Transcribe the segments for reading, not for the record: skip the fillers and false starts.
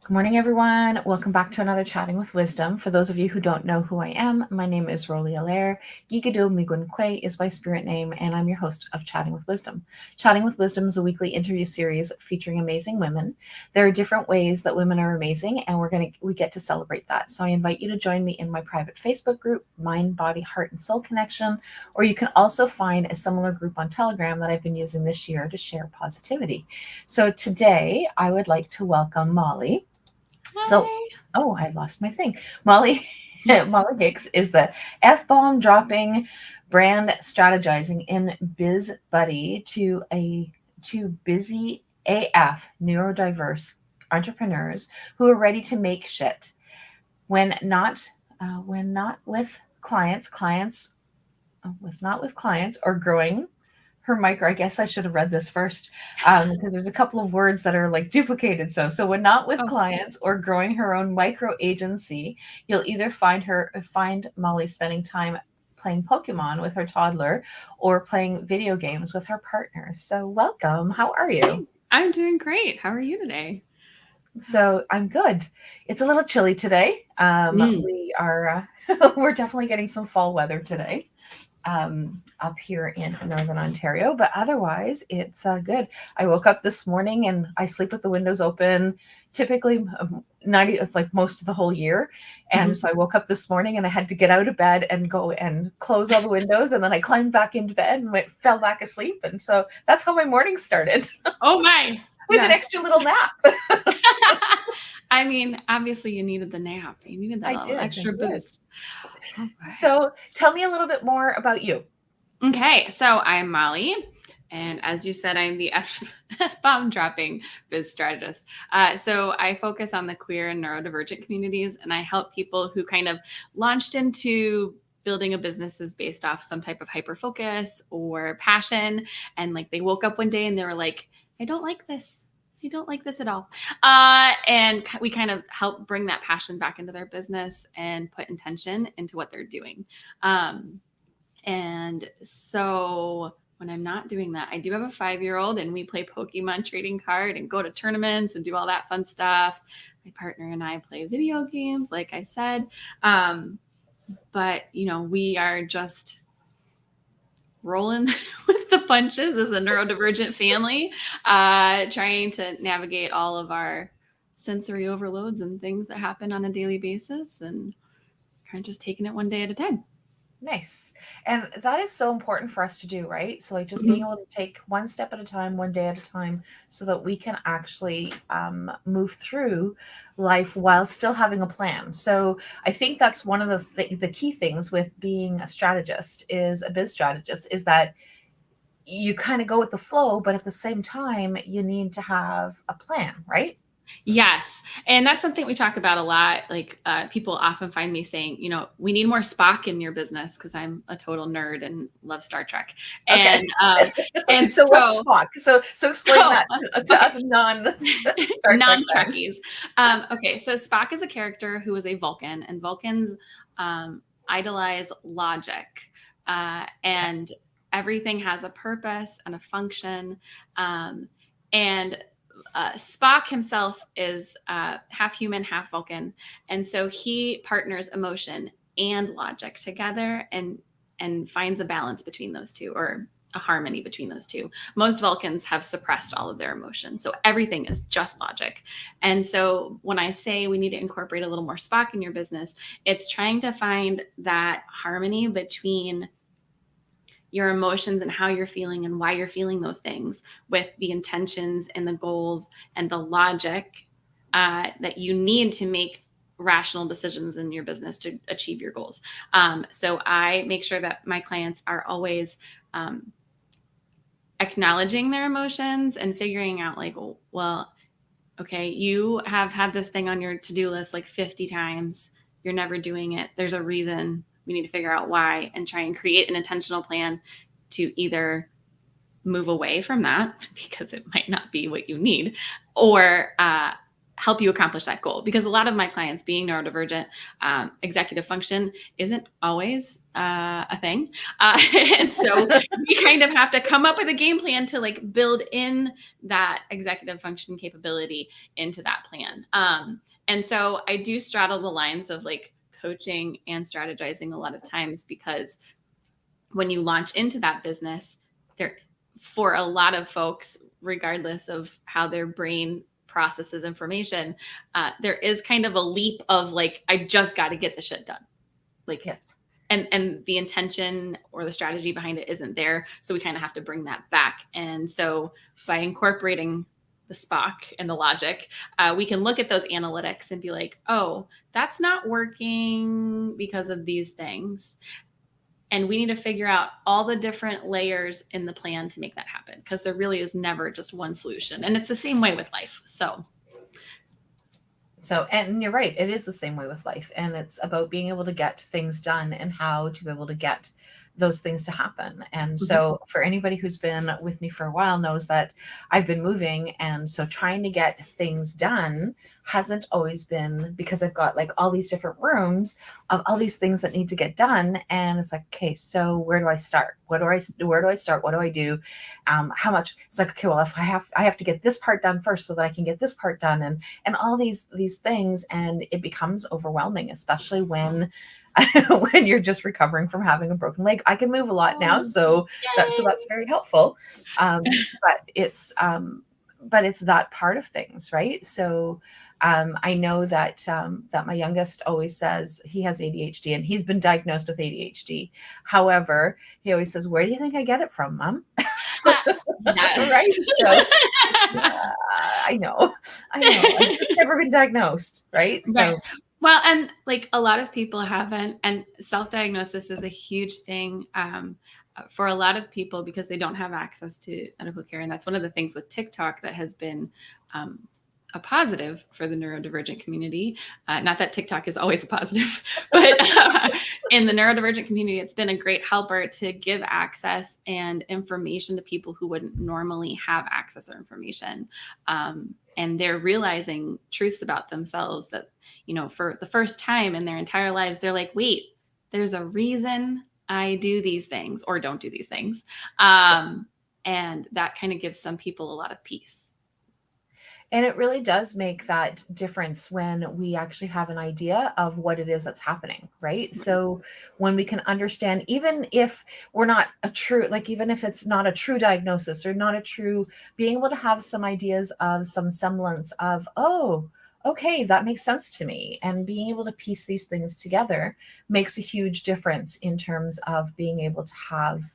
Good morning, everyone. Welcome back to another Chatting with Wisdom. For those of you who don't know who I am, my name is Rollie Allaire. Gigado Migunkwe is my spirit name, and I'm your host of Chatting with Wisdom. Chatting with Wisdom is a weekly interview series featuring amazing women. There are different ways that women are amazing, and we get to celebrate that. So I invite you to join me in my private Facebook group, Mind, Body, Heart, and Soul Connection, or you can also find a similar group on Telegram that I've been using this year to share positivity. So today I would like to welcome Molly. So, Hi. oh, I lost my thing. Molly, Molly Hicks is the F bomb dropping brand strategizing in Biz Buddy to busy AF neurodiverse entrepreneurs who are ready to make shit when not with clients with not with clients or growing her micro. I guess I should have read this first because there's a couple of words that are like duplicated. So when not with Oh, clients or growing her own micro agency, you'll either find Molly spending time playing Pokemon with her toddler or playing video games with her partner. So welcome. How are you? hey. I'm doing great. How are you today? So I'm good. It's a little chilly today. Mm. We are we're definitely getting some fall weather today up here in Northern Ontario, but otherwise it's good. I woke up this morning and I sleep with the windows open, typically 90, it's like most of the whole year. And Mhm. so I woke up this morning and I had to get out of bed and go and close all the windows. And then I climbed back into bed and fell back asleep. And so that's how my morning started Oh my. with an Yes. extra little nap. I mean, obviously you needed the nap. You needed that I little did. I extra did. boost. Okay. So tell me a little bit more about you. Okay. So I'm Molly. And as you said, I'm the F-bomb dropping biz strategist. So I focus on the queer and neurodivergent communities, and I help people who kind of launched into building a business is based off some type of hyper focus or passion. And like they woke up one day and they were like, I don't like this. I don't like this at all. And we kind of help bring that passion back into their business and put intention into what they're doing. And so when I'm not doing that, I do have a 5-year-old and we play Pokemon trading card and go to tournaments and do all that fun stuff. My partner and I play video games, like I said. But, we are just rolling with the punches as a neurodivergent family, trying to navigate all of our sensory overloads and things that happen on a daily basis and kind of just taking it one day at a time. Nice. And that is so important for us to do, right? So, like, just being Mhm. able to take one step at a time, one day at a time, so that we can actually move through life while still having a plan. So, I think that's one of the key things with being a strategist, is a biz strategist, is that you kind of go with the flow, but at the same time, you need to have a plan, right? Yes. And that's something we talk about a lot. Like people often find me saying, we need more Spock in your business because I'm a total nerd and love Star Trek. Okay. And and So, what's so Spock? So explain so that to okay, us non Star Trek fans. non-Trekkies. Okay, so Spock is a character who is a Vulcan, and Vulcans idolize logic, and everything has a purpose and a function. Um, and Spock himself is half human, half Vulcan, and so he partners emotion and logic together and finds a balance between those two, or a harmony between those two. Most Vulcans have suppressed all of their emotions, so everything is just logic. And so when I say we need to incorporate a little more Spock in your business, it's trying to find that harmony between your emotions and how you're feeling and why you're feeling those things with the intentions and the goals and the logic that you need to make rational decisions in your business to achieve your goals. So I make sure that my clients are always um, acknowledging their emotions and figuring out, like, well, okay, you have had this thing on your to-do list like 50 times. You're never doing it. There's a reason. We need to figure out why and try and create an intentional plan to either move away from that because it might not be what you need, or help you accomplish that goal. Because a lot of my clients, being neurodivergent, executive function isn't always a thing. And so we kind of have to come up with a game plan to like build in that executive function capability into that plan. And so I do straddle the lines of like coaching and strategizing a lot of times, because when you launch into that business, there, for a lot of folks, regardless of how their brain processes information, there is kind of a leap of like, I just got to get the shit done. Like, Yes. And the intention or the strategy behind it isn't there. So we kind of have to bring that back. And so by incorporating the Spock and the logic, we can look at those analytics and be like, oh, that's not working because of these things. And we need to figure out all the different layers in the plan to make that happen, because there really is never just one solution. And it's the same way with life. So, and you're right, it is the same way with life. And it's about being able to get things done and how to be able to get those things to happen. And so for anybody who's been with me for a while knows that I've been moving. And so trying to get things done hasn't always been, because I've got like all these different rooms of all these things that need to get done. And it's like, okay, so where do I start? Where do I start? What do I do? How much? It's like, okay, well, if I have to get this part done first so that I can get this part done, and all these things. And it becomes overwhelming, especially when when you're just recovering from having a broken leg. I can move a lot now, so that's very helpful. But it's that part of things, right? So I know that that my youngest always says he has ADHD, and he's been diagnosed with ADHD. However, he always says, "Where do you think I get it from, Mom?" Right? So, yeah, I know. I've just never been diagnosed, right? So. Right. Well, and like a lot of people haven't, and self-diagnosis is a huge thing for a lot of people, because they don't have access to medical care. And that's one of the things with TikTok that has been a positive for the neurodivergent community. Not that TikTok is always a positive, but in the neurodivergent community, it's been a great helper to give access and information to people who wouldn't normally have access or information. And they're realizing truths about themselves that, you know, for the first time in their entire lives, they're like, wait, there's a reason I do these things or don't do these things. And that kind of gives some people a lot of peace. And it really does make that difference when we actually have an idea of what it is that's happening, right? So when we can understand, even if we're not even if it's not a true diagnosis or not a true, being able to have some ideas of some semblance of, oh, okay, that makes sense to me. And being able to piece these things together makes a huge difference in terms of being able to have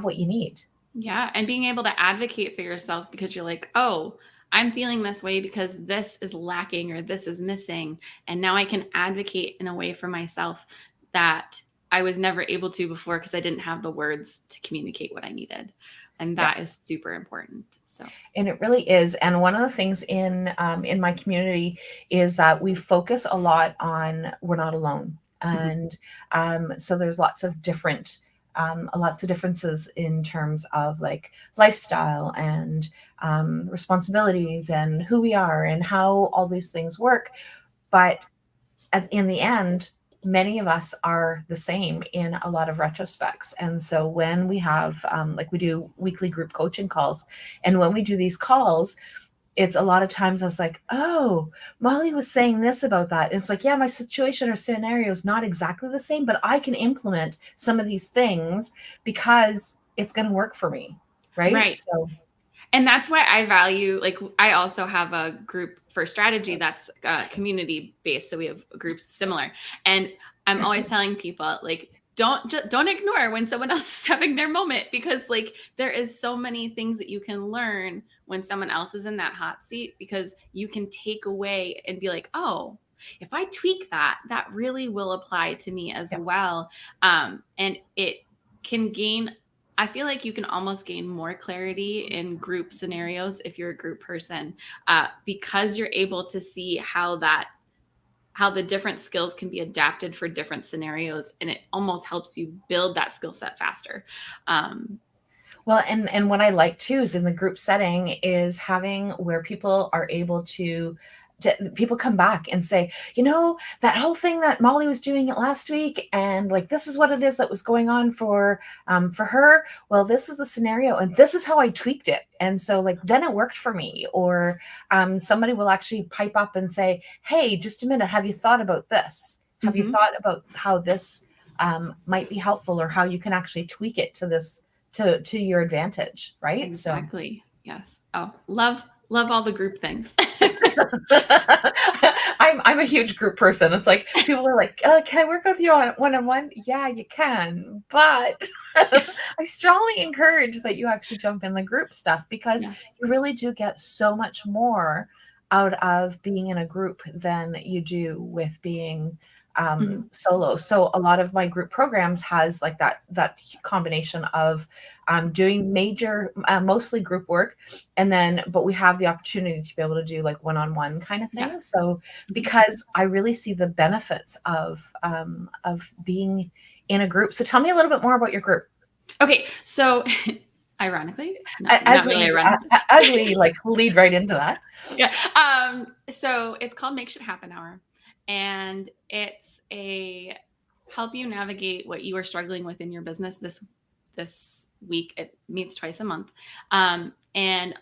what you need. Yeah. And being able to advocate for yourself, because you're like, oh, I'm feeling this way because this is lacking or this is missing. And now I can advocate in a way for myself that I was never able to before, because I didn't have the words to communicate what I needed. And that is super important. So, and it really is. And one of the things in my community is that we focus a lot on we're not alone. And so there's lots of differences in terms of like lifestyle and responsibilities and who we are and how all these things work. But in the end, many of us are the same in a lot of retrospects. And so when we have, like we do weekly group coaching calls, and when we do these calls, it's a lot of times I was like, oh, Molly was saying this about that. And it's like, yeah, my situation or scenario is not exactly the same, but I can implement some of these things because it's going to work for me. Right. So, and that's why I value, like, I also have a group for strategy that's community based. So we have groups similar. And I'm always telling people, like, don't ignore when someone else is having their moment, because like there is so many things that you can learn when someone else is in that hot seat, because you can take away and be like, oh, if I tweak that really will apply to me as well. And it can gain, I feel like you can almost gain more clarity in group scenarios if you're a group person, because you're able to see how the different skills can be adapted for different scenarios. And it almost helps you build that skill set faster. Well, and what I like too is in the group setting is having where people are able to people come back and say, that whole thing that Molly was doing it last week, and like this is what it is that was going on for her. Well, this is the scenario, and this is how I tweaked it, and so like then it worked for me. Or somebody will actually pipe up and say, "Hey, just a minute, have you thought about this? Have you thought about how this might be helpful, or how you can actually tweak it to this to your advantage," right? Exactly. So yes. Oh, love all the group things. I'm a huge group person. It's like people are like, "Can I work with you on one-on-one?" Yeah, you can, but I strongly encourage that you actually jump in the group stuff, because you really do get so much more out of being in a group than you do with being solo. So a lot of my group programs has like that combination of doing major, mostly group work, but we have the opportunity to be able to do like one-on-one kind of thing. So because I really see the benefits of being in a group. So tell me a little bit more about your group. Okay, so ironically, as we like lead right into that. Yeah. So it's called Make Shit Happen Hour, and it's a help you navigate what you are struggling with in your business this week. It meets twice a month. And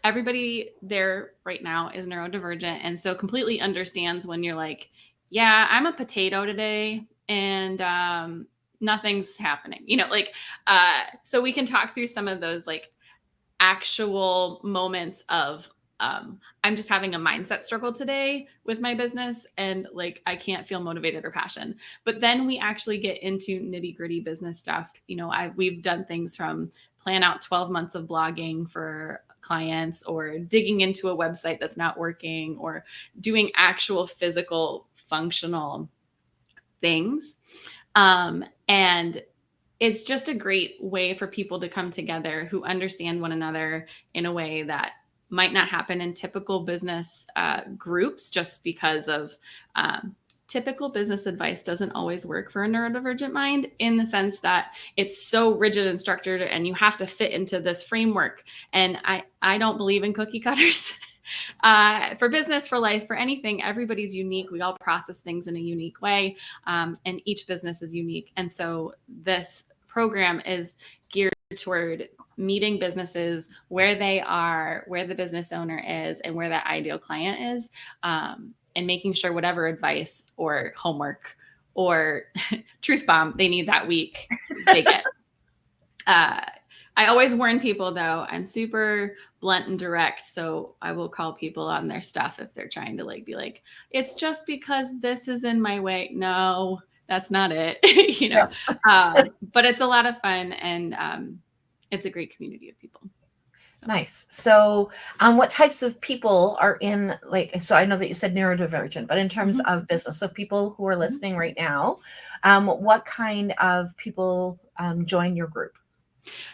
everybody there right now is neurodivergent, and so completely understands when you're like, yeah, I'm a potato today, and nothing's happening, so we can talk through some of those like actual moments of I'm just having a mindset struggle today with my business, and like I can't feel motivated or passion. But then we actually get into nitty gritty business stuff. We've done things from plan out 12 months of blogging for clients, or digging into a website that's not working, or doing actual physical functional things. And it's just a great way for people to come together who understand one another in a way that might not happen in typical business groups, just because of typical business advice doesn't always work for a neurodivergent mind, in the sense that it's so rigid and structured and you have to fit into this framework. And I don't believe in cookie cutters. For business, for life, for anything, everybody's unique. We all process things in a unique way, and each business is unique. And so this program is geared toward meeting businesses where they are, where the business owner is, and where that ideal client is, and making sure whatever advice or homework or truth bomb they need that week, they get. I always warn people, though, I'm super blunt and direct. So I will call people on their stuff if they're trying to like be like, it's just because this is in my way. No, that's not it. But it's a lot of fun, and it's a great community of people. So. Nice. So what types of people are in, like, so I know that you said neurodivergent, but in terms of business, so people who are listening right now, what kind of people join your group?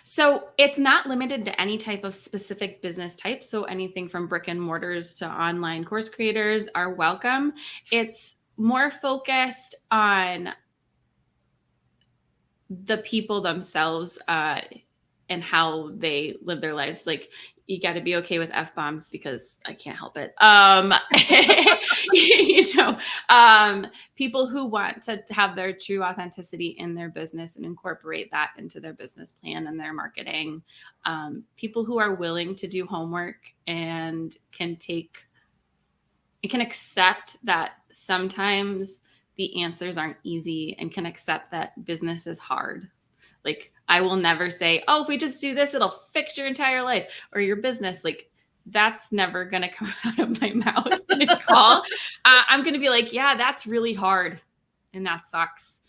So it's not limited to any type of specific business type. So anything from brick and mortars to online course creators are welcome. It's more focused on the people themselves and how they live their lives. Like, you got to be okay with F-bombs, because I can't help it. People who want to have their true authenticity in their business and incorporate that into their business plan and their marketing. People who are willing to do homework and can accept that sometimes the answers aren't easy, and can accept that business is hard. Like, I will never say, oh, if we just do this, it'll fix your entire life or your business. Like, that's never going to come out of my mouth in a call. I'm going to be like, yeah, that's really hard, and that sucks.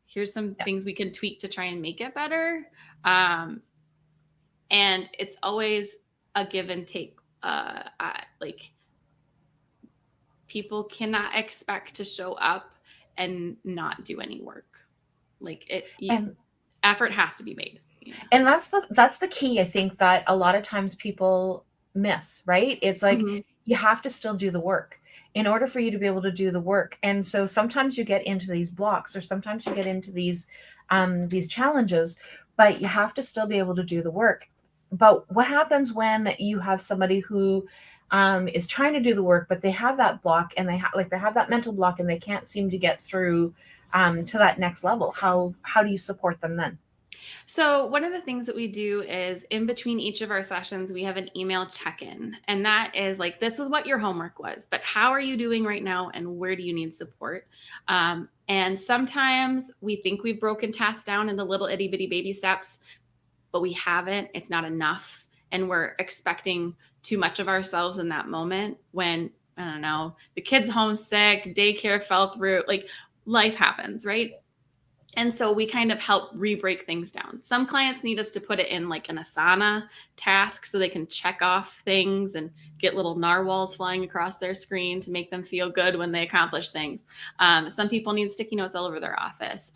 Here's some things we can tweak to try and make it better. And it's always a give and take. Like, people cannot expect to show up and not do any work. Like, effort has to be made. And that's the key, I think, that a lot of times people miss, right? It's like, you have to still do the work in order for you to be able to do the work. And so sometimes you get into these blocks, or sometimes you get into these challenges but you have to still be able to do the work. But what happens when you have somebody who is trying to do the work, but they have that block, and they have that mental block, and they can't seem to get through to that next level? How do you support them then? So, one of the things that we do is in between each of our sessions, we have an email check in. And that is like, this is what your homework was, but how are you doing right now? And where do you need support? And sometimes we think we've broken tasks down into little itty bitty baby steps, but we haven't. It's not enough. And we're expecting too much of ourselves in that moment when, I don't know, the kid's homesick, daycare fell through, like life happens, right? And so we kind of help re-break things down. Some clients need us to put it in like an Asana task so they can check off things and get little narwhals flying across their screen to make them feel good when they accomplish things. Some people need sticky notes all over their office.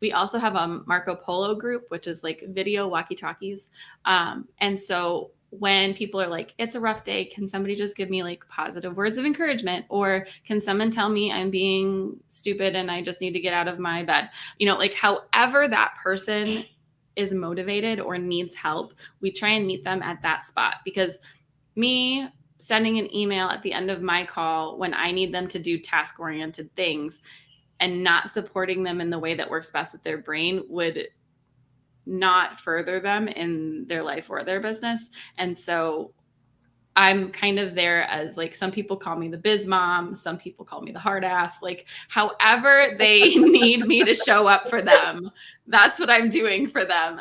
We also have a Marco Polo group, which is like video walkie-talkies. And so when people are like, it's a rough day, can somebody just give me like positive words of encouragement? Or can someone tell me I'm being stupid and I just need to get out of my bed? Like however that person is motivated or needs help, we try and meet them at that spot. Because me sending an email at the end of my call when I need them to do task-oriented things and not supporting them in the way that works best with their brain would not further them in their life or their business. And so I'm kind of there as like, some people call me the biz mom, some people call me the hard ass, like however they need me to show up for them, that's what I'm doing for them.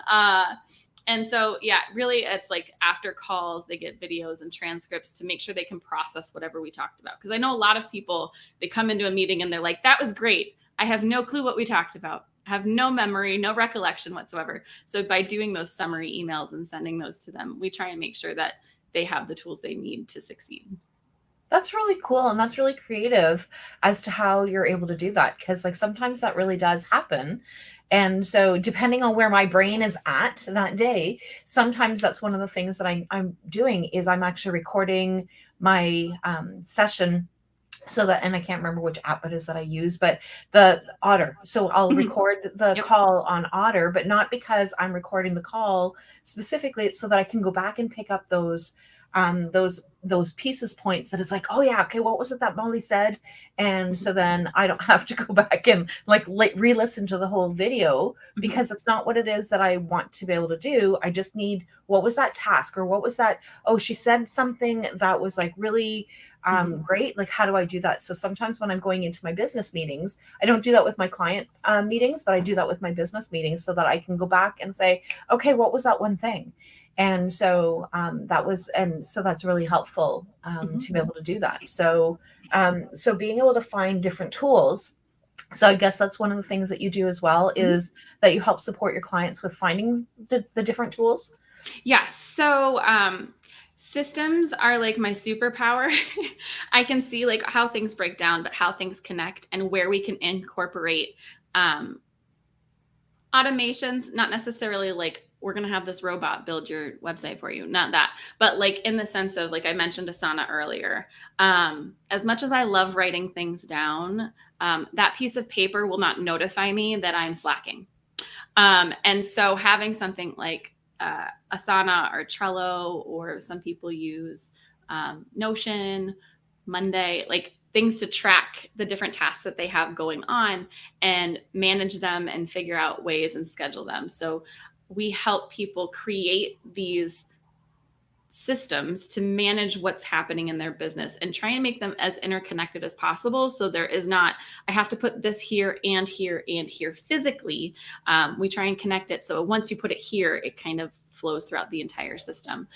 And so, yeah, really it's like after calls, they get videos and transcripts to make sure they can process whatever we talked about. Because I know a lot of people, they come into a meeting and they're like, that was great. I have no clue what we talked about. I have no memory, no recollection whatsoever. So by doing those summary emails and sending those to them, we try and make sure that they have the tools they need to succeed. That's really cool, and that's really creative as to how you're able to do that, because like sometimes that really does happen. And so depending on where my brain is at that day, sometimes that's one of the things that I'm doing is I'm actually recording my session, so that, and I can't remember which app it is that I use, but the Otter. So I'll record the Yep. call on Otter, but not because I'm recording the call specifically. It's so that I can go back and pick up those pieces points that is like, oh yeah, okay, what was it that Molly said? And so then I don't have to go back and like re-listen to the whole video, because it's not what it is that I want to be able to do. I just need, what was that task, or what was that, oh, she said something that was like really great, like how do I do that? So sometimes when I'm going into my business meetings, I don't do that with my client meetings, but I do that with my business meetings so that I can go back and say, okay, what was that one thing? And so that's really helpful to be able to do that. So so being able to find different tools. So I guess that's one of the things that you do as well, is that you help support your clients with finding the different tools. Yes. So systems are like my superpower. I can see like how things break down, but how things connect and where we can incorporate automations, not necessarily like we're going to have this robot build your website for you, not that, but like in the sense of, like I mentioned Asana earlier, as much as I love writing things down, that piece of paper will not notify me that I'm slacking. And so having something like Asana or Trello, or some people use Notion, Monday, like things to track the different tasks that they have going on and manage them and figure out ways and schedule them. So we help people create these systems to manage what's happening in their business and try and make them as interconnected as possible. So there is not, I have to put this here and here and here physically. We try and connect it. So once you put it here, it kind of flows throughout the entire system.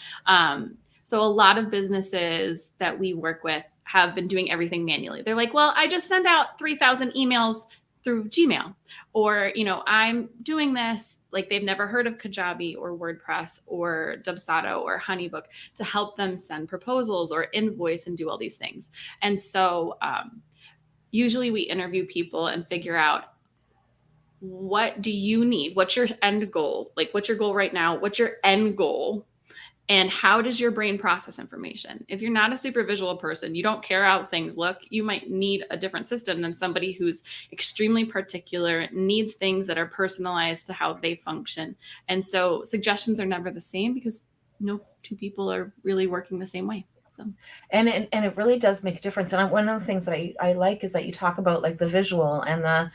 So a lot of businesses that we work with have been doing everything manually. They're like, well, I just send out 3,000 emails through Gmail, or, I'm doing this, like they've never heard of Kajabi or WordPress or Dubsado or Honeybook to help them send proposals or invoice and do all these things. And so usually we interview people and figure out, what do you need? What's your end goal? Like, what's your goal right now? What's your end goal? And how does your brain process information? If you're not a super visual person, you don't care how things look, you might need a different system than somebody who's extremely particular, needs things that are personalized to how they function. And so suggestions are never the same because no two people are really working the same way. So. And it really does make a difference. And one of the things that I like is that you talk about like the visual and the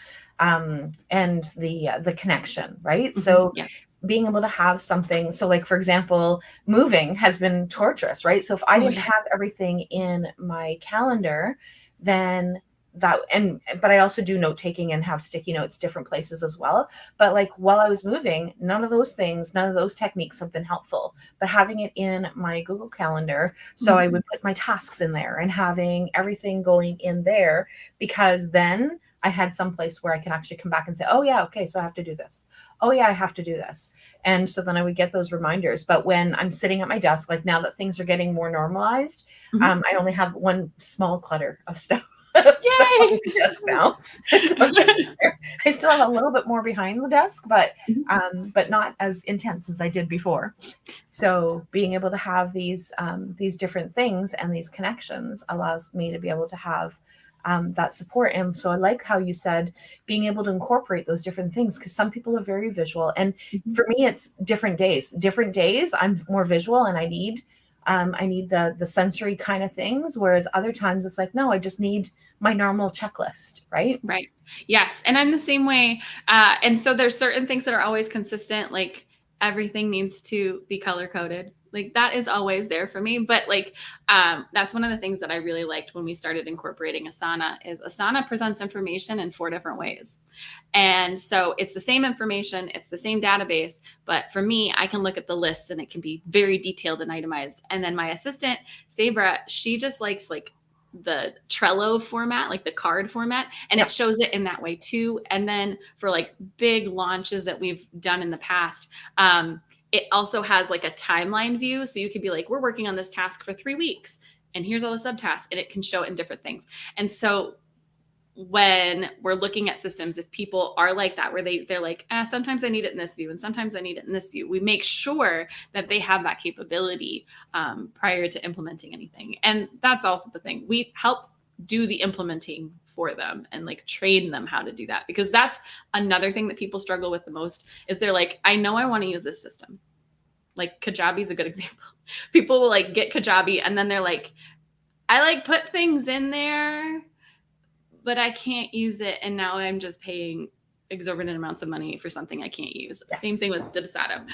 connection, right? Mm-hmm. So yeah. being able to have something, so like for example, moving has been torturous, right? So if I didn't have everything in my calendar, then but I also do note taking and have sticky notes different places as well. But like while I was moving, none of those techniques have been helpful. But having it in my Google Calendar, so I would put my tasks in there and having everything going in there, because then I had some place where I can actually come back and say, oh yeah, okay, so I have to do this. Oh yeah, I have to do this. And so then I would get those reminders. But when I'm sitting at my desk, like now that things are getting more normalized, I only have one small clutter of stuff. Yay! Desk now. So I still have a little bit more behind the desk, but not as intense as I did before. So being able to have these different things and these connections allows me to be able to have that support. And so I like how you said being able to incorporate those different things, because some people are very visual, and for me it's different days. I'm more visual and I need the sensory kind of things, whereas other times it's like, no, I just need my normal checklist, right? Right. Yes. And I'm the same way. And so there's certain things that are always consistent, like everything needs to be color coded. Like that is always there for me. But like, that's one of the things that I really liked when we started incorporating Asana. Is Asana presents information in 4 different ways. And so it's the same information, it's the same database, but for me, I can look at the lists and it can be very detailed and itemized. And then my assistant, Sabra, she just likes like the Trello format, like the card format, and it shows it in that way too. And then for like big launches that we've done in the past, it also has like a timeline view. So you could be like, we're working on this task for 3 weeks and here's all the subtasks, and it can show it in different things. And so when we're looking at systems, if people are like that, where they're like, sometimes I need it in this view and sometimes I need it in this view, we make sure that they have that capability prior to implementing anything. And that's also the thing. We help do the implementing for them and like train them how to do that, because that's another thing that people struggle with the most is they're like, I know I want to use this system. Like Kajabi is a good example. People will like get Kajabi and then they're like, I like put things in there, but I can't use it. And now I'm just paying exorbitant amounts of money for something I can't use. Yes. Same thing with Divisato,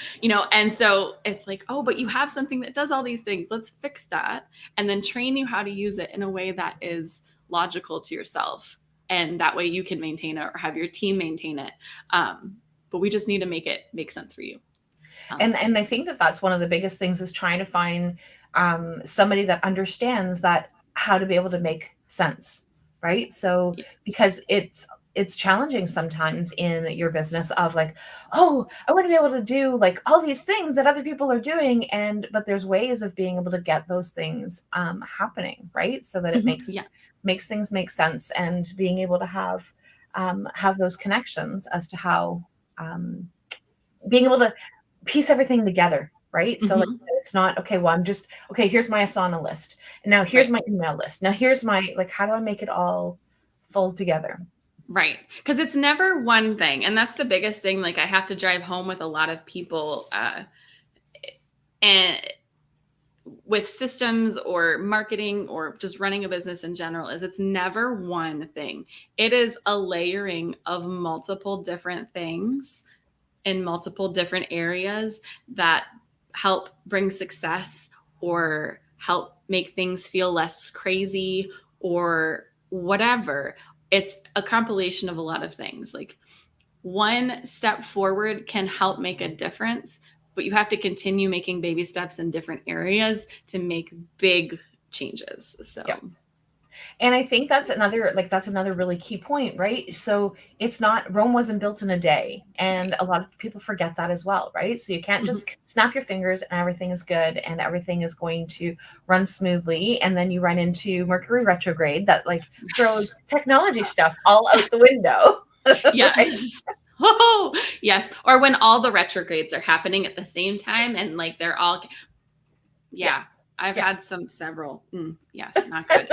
and so it's like, oh, but you have something that does all these things. Let's fix that. And then train you how to use it in a way that is logical to yourself. And that way you can maintain it or have your team maintain it. But we just need to make it make sense for you. And I think that's one of the biggest things is trying to find somebody that understands that how to be able to make sense. Right. So because it's challenging sometimes in your business of like, oh, I want to be able to do like all these things that other people are doing. But there's ways of being able to get those things happening. Right. So that it makes things make sense, and being able to have those connections as to how being able to piece everything together. Right. So like, it's not, okay, well, here's my Asana list. And now here's my email list. Now here's my, like, how do I make it all fold together? Right. Because it's never one thing. And that's the biggest thing. Like I have to drive home with a lot of people and with systems or marketing or just running a business in general, is it's never one thing. It is a layering of multiple different things in multiple different areas that help bring success or help make things feel less crazy or whatever. It's a compilation of a lot of things. Like one step forward can help make a difference, but you have to continue making baby steps in different areas to make big changes. So. Yep. And I think that's another really key point, right? So it's not, Rome wasn't built in a day. And a lot of people forget that as well, right? So you can't just snap your fingers and everything is good and everything is going to run smoothly. And then you run into Mercury retrograde that like throws technology stuff all out the window. Yes. Oh, yes. Or when all the retrogrades are happening at the same time and like they're all Yeah. I've Yeah. had several. Yes, not good.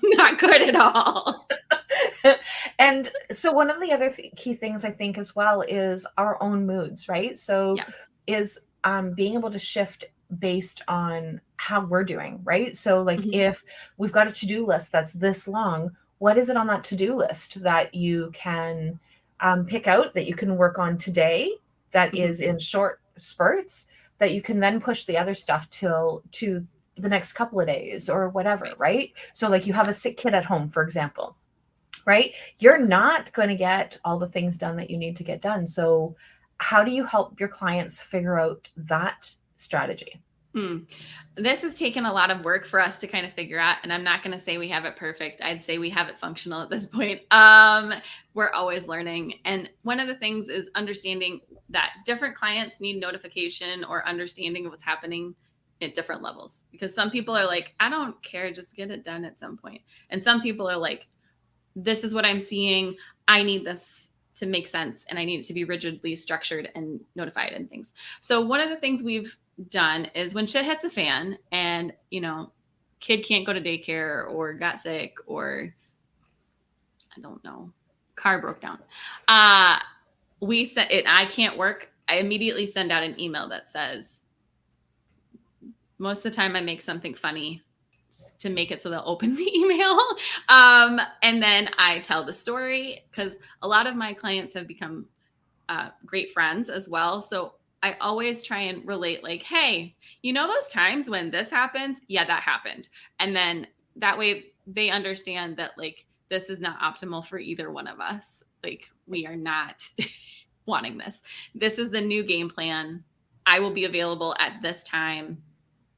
Not good at all. And so one of the other key things I think as well is our own moods, right? So Yeah. is being able to shift based on how we're doing, right? So like Mhm. if we've got a to-do list that's this long, what is it on that to-do list that you can pick out that you can work on today that Mhm. is in short spurts that you can then push the other stuff to the next couple of days or whatever, Right. right? So like you have Yeah. a sick kid at home, for example, right? You're not going to get all the things done that you need to get done. So, how do you help your clients figure out that strategy? Mm. This has taken a lot of work for us to kind of figure out, and I'm not going to say we have it perfect. I'd say we have it functional at this point. We're always learning. And one of the things is understanding that different clients need notification or understanding of what's happening at different levels. Because some people are like, I don't care, just get it done at some point. And some people are like, this is what I'm seeing. I need this to make sense and I need it to be rigidly structured and notified and things. So one of the things we've done is when shit hits a fan and, kid can't go to daycare or got sick or I don't know, car broke down. We sent it, I can't work. I immediately send out an email that says, most of the time I make something funny to make it so they'll open the email. And then I tell the story because a lot of my clients have become great friends as well. So I always try and relate like, hey, those times when this happens? Yeah, that happened. And then that way they understand that like, this is not optimal for either one of us. Like we are not wanting this. This is the new game plan. I will be available at this time.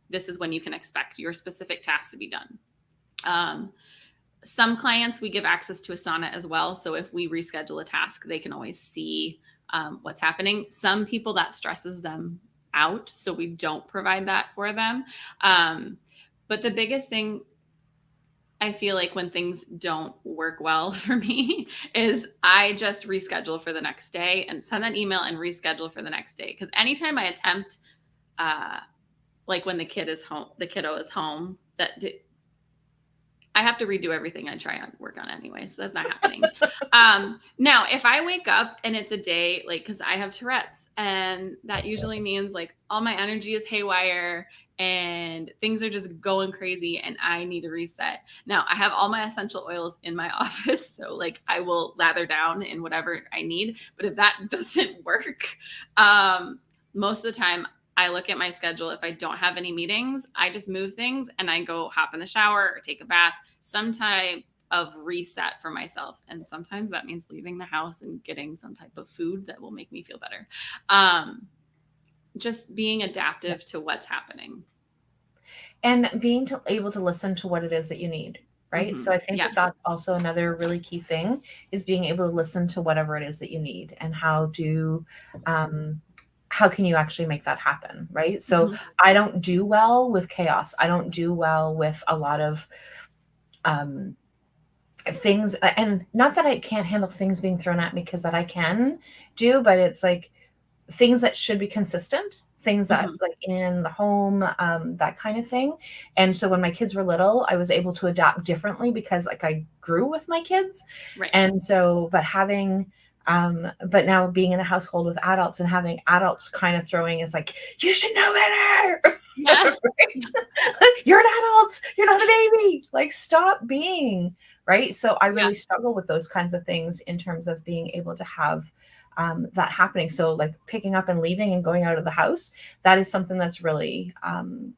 This is when you can expect your specific tasks to be done. Some clients, we give access to Asana as well. So if we reschedule a task, they can always see what's happening. Some people that stresses them out. So we don't provide that for them. But the biggest thing I feel like when things don't work well for me is I just reschedule for the next day and send an email and reschedule for the next day. Because anytime I attempt, like when the kiddo is home, I have to redo everything I try on work on anyway. So that's not happening. Now, if I wake up and it's a day, like, cause I have Tourette's and that usually means like all my energy is haywire and things are just going crazy and I need a reset. Now I have all my essential oils in my office. So like I will lather down in whatever I need. But if that doesn't work, most of the time I look at my schedule. If I don't have any meetings, I just move things and I go hop in the shower or take a bath, some type of reset for myself. And sometimes that means leaving the house and getting some type of food that will make me feel better. Just being adaptive to what's happening. And being able to listen to what it is that you need, right? Mm-hmm. So I think that Yes. that's also another really key thing is being able to listen to whatever it is that you need and how can you actually make that happen, right? So Mm-hmm. I don't do well with chaos. I don't do well with a lot of things, and not that I can't handle things being thrown at me because that I can do, but it's like things that should be consistent, things that Mm-hmm. like in the home, that kind of thing. And so when my kids were little, I was able to adapt differently because like I grew with my kids. Right. And so, but now being in a household with adults and having adults kind of throwing is like, you should know better. Yes. Right? You're an adult. You're not a baby. Like, stop being, right? So I Yeah. really struggle with those kinds of things in terms of being able to have that happening. So like picking up and leaving and going out of the house, that is something that's really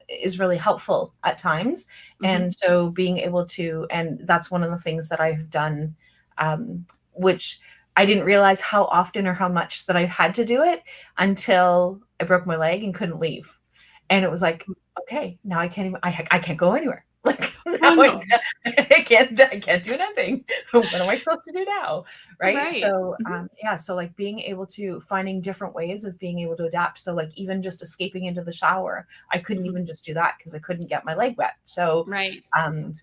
is really helpful at times. Mm-hmm. And so being able to, and that's one of the things that I've done, which I didn't realize how often or how much that I had to do it until I broke my leg and couldn't leave. And it was like, okay, now I can't even, I can't go anywhere. Like Oh now no. I can't do nothing. What am I supposed to do now? Right. Right. So, Mm-hmm. yeah. So like being able to finding different ways of being able to adapt. So like even just escaping into the shower, I couldn't Mm-hmm. even just do that because I couldn't get my leg wet. So, Right.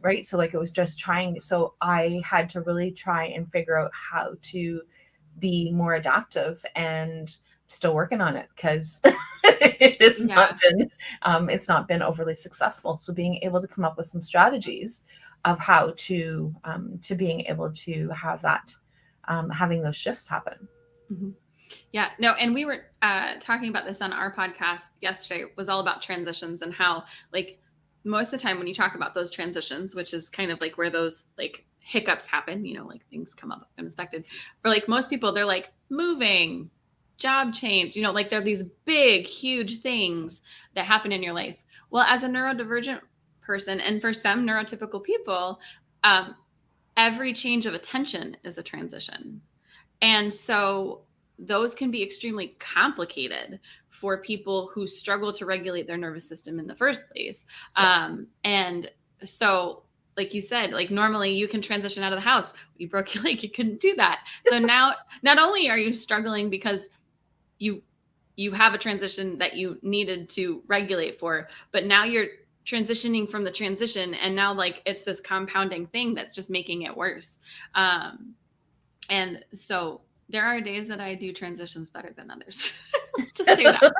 right. So like it was just trying. So I had to really try and figure out how to be more adaptive and still working on it because it has not been, it's not been overly successful. So being able to come up with some strategies of how to being able to have that, having those shifts happen. Mm-hmm. Yeah, no, and we were talking about this on our podcast yesterday. It was all about transitions and how, like, most of the time when you talk about those transitions, which is kind of like where those like hiccups happen, you know, like things come up unexpected. For like most people, they're like moving, job change, you know, like they're these big, huge things that happen in your life. Well, as a neurodivergent person, and for some neurotypical people, every change of attention is a transition. And so those can be extremely complicated for people who struggle to regulate their nervous system in the first place. And so, like you said, like normally you can transition out of the house. You broke your leg, you couldn't do that. So now, not only are you struggling because you have a transition that you needed to regulate for, but now you're transitioning from the transition, and now like it's this compounding thing that's just making it worse. And so there are days that I do transitions better than others. Just say that.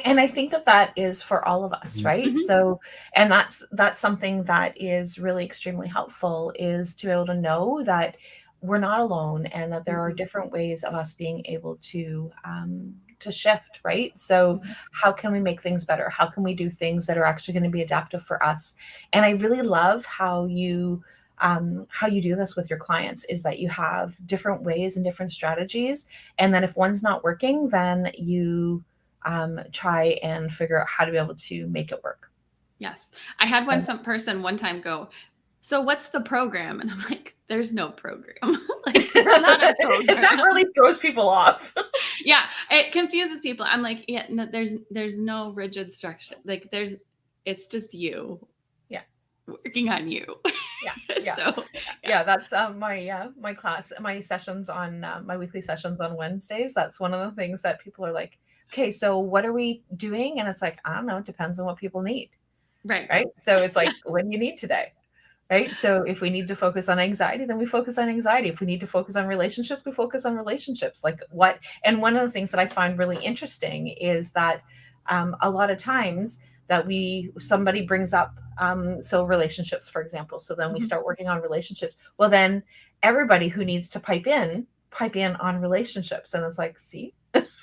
And I think that that is for all of us, right? Mm-hmm. So, and that's something that is really extremely helpful, is to be able to know that we're not alone, and that there are different ways of us being able to shift, right? So how can we make things better? How can we do things that are actually going to be adaptive for us? And I really love how you do this with your clients, is that you have different ways and different strategies. And then if one's not working, then you try and figure out how to be able to make it work. Yes. I had some person one time go, so what's the program? And I'm like, there's no program. Like, it's not a program. That really throws people off. Yeah. It confuses people. I'm like, yeah, no, there's no rigid structure. Like it's just you. Yeah. Working on you. Yeah. So that's my class, my sessions on my weekly sessions on Wednesdays. That's one of the things that people are like, okay, so what are we doing? And it's like, I don't know, it depends on what people need. Right. So it's like, what do you need today? Right. So if we need to focus on anxiety, then we focus on anxiety. If we need to focus on relationships, we focus on relationships. Like what? And one of the things that I find really interesting is that a lot of times that somebody brings up, so relationships, for example. So then we start working on relationships. Well, then everybody who needs to pipe in on relationships. And it's like, see,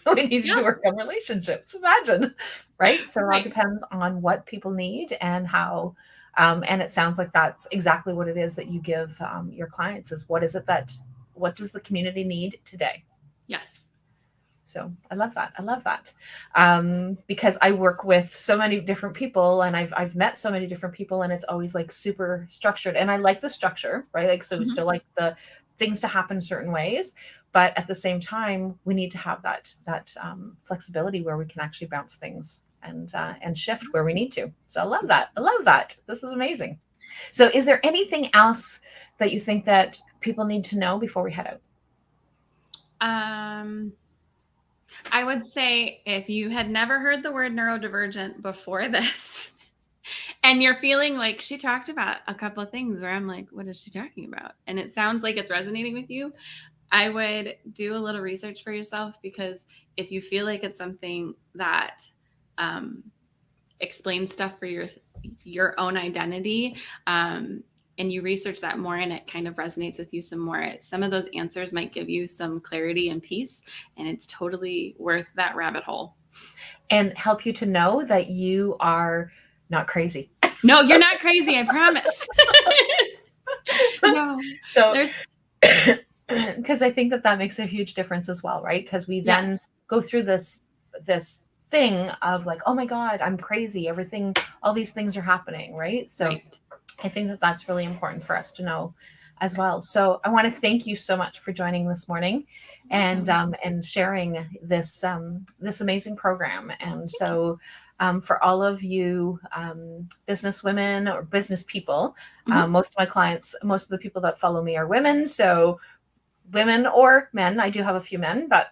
we need to work on relationships. Imagine. Right. So it all depends on what people need and how. And it sounds like that's exactly what it is that you give your clients, is what does the community need today? Yes. So I love that. Because I work with so many different people, and I've met so many different people, and it's always like super structured, and I like the structure, right? Like, so we still like the things to happen certain ways, but at the same time, we need to have that flexibility where we can actually bounce things and shift where we need to. So I love that. This is amazing. So is there anything else that you think that people need to know before we head out? I would say, if you had never heard the word neurodivergent before this, and you're feeling like she talked about a couple of things where I'm like, what is she talking about? And it sounds like it's resonating with you, I would do a little research for yourself, because if you feel like it's something that explains stuff for your own identity, and you research that more and it kind of resonates with you some more, some of those answers might give you some clarity and peace, and it's totally worth that rabbit hole. And help you to know that you are not crazy. No, you're not crazy, I promise. No. So because I think that makes a huge difference as well, right? Because we then go through this thing of like, oh my God, I'm crazy. All these things are happening, right? So I think that that's really important for us to know as well. So I want to thank you so much for joining this morning and sharing this amazing program. And so for all of you business women or business people, most of my clients, most of the people that follow me are women. So women or men, I do have a few men, but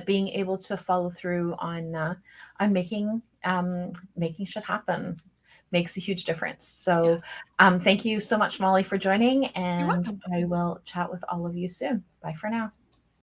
being able to follow through on making shit happen makes a huge difference. So thank you so much, Molly, for joining, and I will chat with all of you soon. Bye for now.